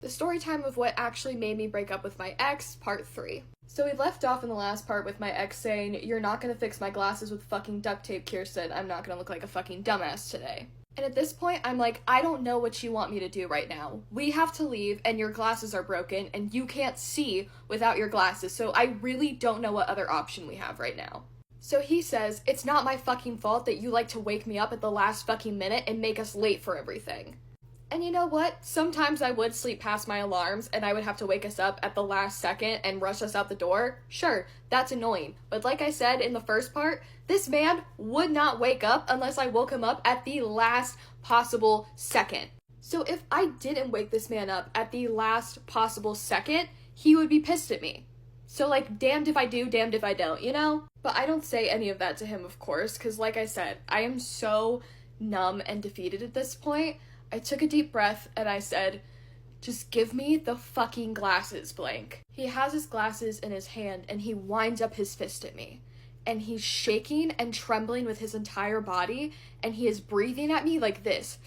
The story time of what actually made me break up with my ex, part 3. So we left off in the last part with my ex saying, "You're not gonna fix my glasses with fucking duct tape, Kirsten. I'm not gonna look like a fucking dumbass today." And at this point, I'm like, I don't know what you want me to do right now. We have to leave, and your glasses are broken, and you can't see without your glasses, so I really don't know what other option we have right now. So he says, "It's not my fucking fault that you like to wake me up at the last fucking minute and make us late for everything." And you know what? Sometimes I would sleep past my alarms and I would have to wake us up at the last second and rush us out the door. Sure, that's annoying. But like I said in the first part, this man would not wake up unless I woke him up at the last possible second. So if I didn't wake this man up at the last possible second, he would be pissed at me. So like, damned if I do, damned if I don't, you know? But I don't say any of that to him, of course, because like I said, I am so numb and defeated at this point. I took a deep breath and I said, "Just give me the fucking glasses, blank." He has his glasses in his hand and he winds up his fist at me. And he's shaking and trembling with his entire body and he is breathing at me like this.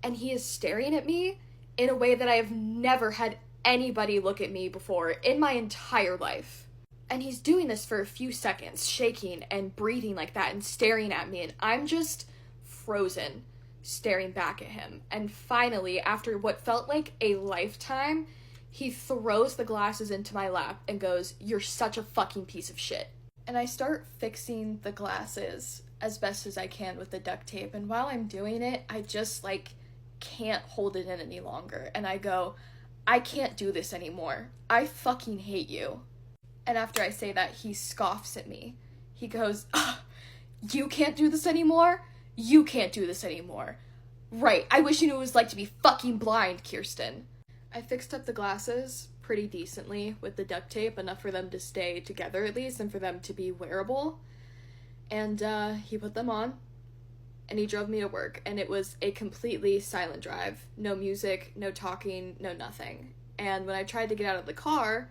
And he is staring at me in a way that I have never had anybody look at me before in my entire life. And he's doing this for a few seconds, shaking and breathing like that and staring at me, and I'm just frozen, staring back at him. And finally, after what felt like a lifetime, he throws the glasses into my lap and goes, "You're such a fucking piece of shit." And I start fixing the glasses as best as I can with the duct tape, and while I'm doing it, I just can't hold it in any longer, and I go, "I can't do this anymore. I fucking hate you." And after I say that, he scoffs at me. He goes, "You can't do this anymore? You can't do this anymore. Right, I wish you knew what it was like to be fucking blind, Kirsten." I fixed up the glasses pretty decently with the duct tape, enough for them to stay together at least, and for them to be wearable. And he put them on, and he drove me to work, and it was a completely silent drive. No music, no talking, no nothing. And when I tried to get out of the car,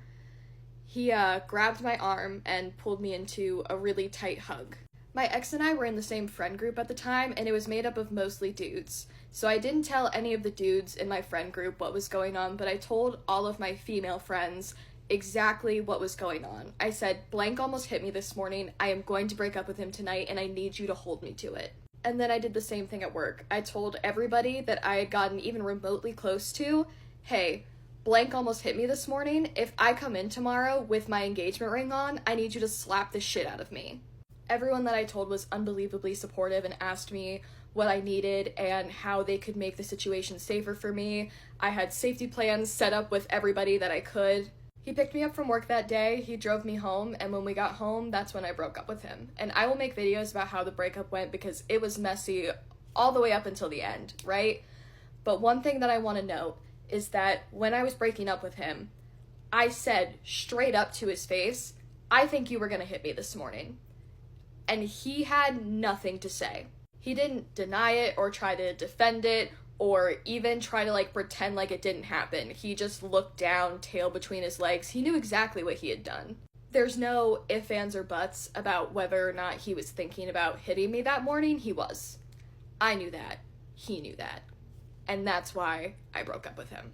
he grabbed my arm and pulled me into a really tight hug. My ex and I were in the same friend group at the time, and it was made up of mostly dudes. So I didn't tell any of the dudes in my friend group what was going on, but I told all of my female friends exactly what was going on. I said, "Blank almost hit me this morning. I am going to break up with him tonight, and I need you to hold me to it." And then I did the same thing at work. I told everybody that I had gotten even remotely close to, "Hey, blank almost hit me this morning. If I come in tomorrow with my engagement ring on, I need you to slap the shit out of me." Everyone that I told was unbelievably supportive and asked me what I needed and how they could make the situation safer for me. I had safety plans set up with everybody that I could. He picked me up from work that day, he drove me home, and when we got home, that's when I broke up with him. And I will make videos about how the breakup went because it was messy all the way up until the end, right? But one thing that I want to note is that when I was breaking up with him, I said straight up to his face, "I think you were gonna hit me this morning." And he had nothing to say. He didn't deny it or try to defend it or even try to pretend like it didn't happen. He just looked down, tail between his legs. He knew exactly what he had done. There's no ifs, ands, or buts about whether or not he was thinking about hitting me that morning. He was. I knew that. He knew that. And that's why I broke up with him.